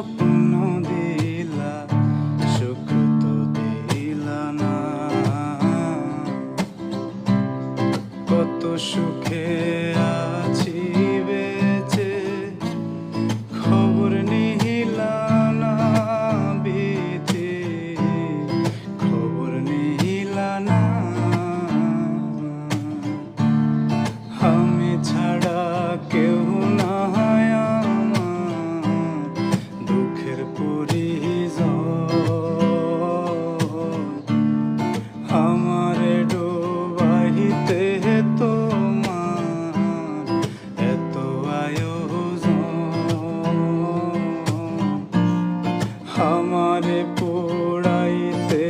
স্বপ্ন দিলা সুখ তো দিলা না। কত সুখে আছি বেঁচে খবর নিহিলা না, বিধি খবর নিহিলা না। আমি ছাড়া কেউ না আমার দুঃখের পরিজন। আমারে ডুবাইতে তোমার এত আয়োজন, আমারে পোড়াইতে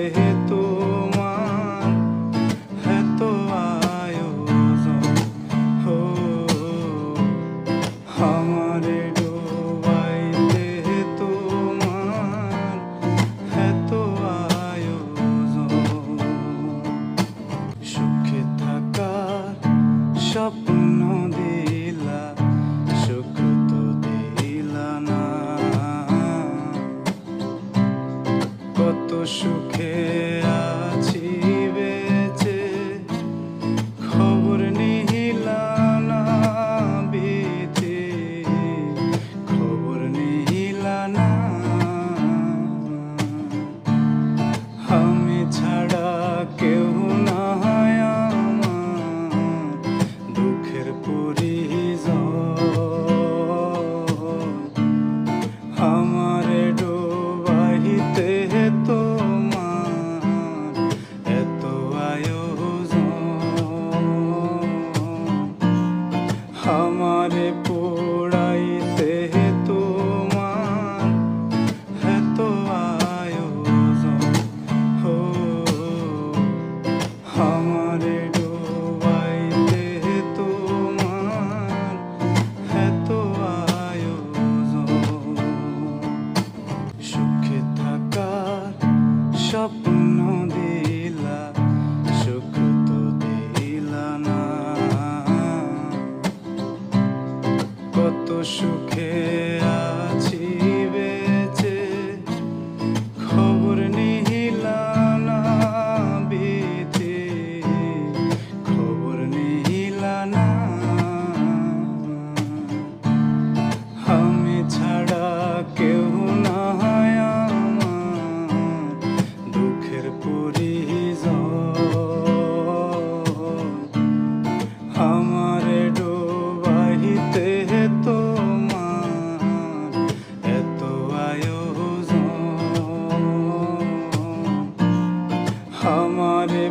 তোমার এত আয়োজন। আমারে ডুবাইতে তোমার এত আয়োজন। সুখে থাকার স্বপ্ন দিলা সুখ তো দিলা না। কত সুখে আছি বেঁচে খবর নিহিলা না, বিধি খবর নিহিলা না। আমি ছাড়া কেউ না আমার দুঃখের পরিজন। আমারে ডুবাইতে তোমার এত আয়োজন, আমারে পোড়াইতে তোমার এত আয়োজন। আমারে ডুবাইতে তোমার এত আয়োজন। সুখে থাকার স্বপ্ন দিলা সুখ তো দিলা না। কত সুখে আছি বেঁচে খবর নিহিলা না, বিধি খবর নিহিলা না। আমি ছাড়া কেউ না আমার দুঃখের পরিজন। আমারে ডুবাইতে তোমার এত আয়োজন, আমারে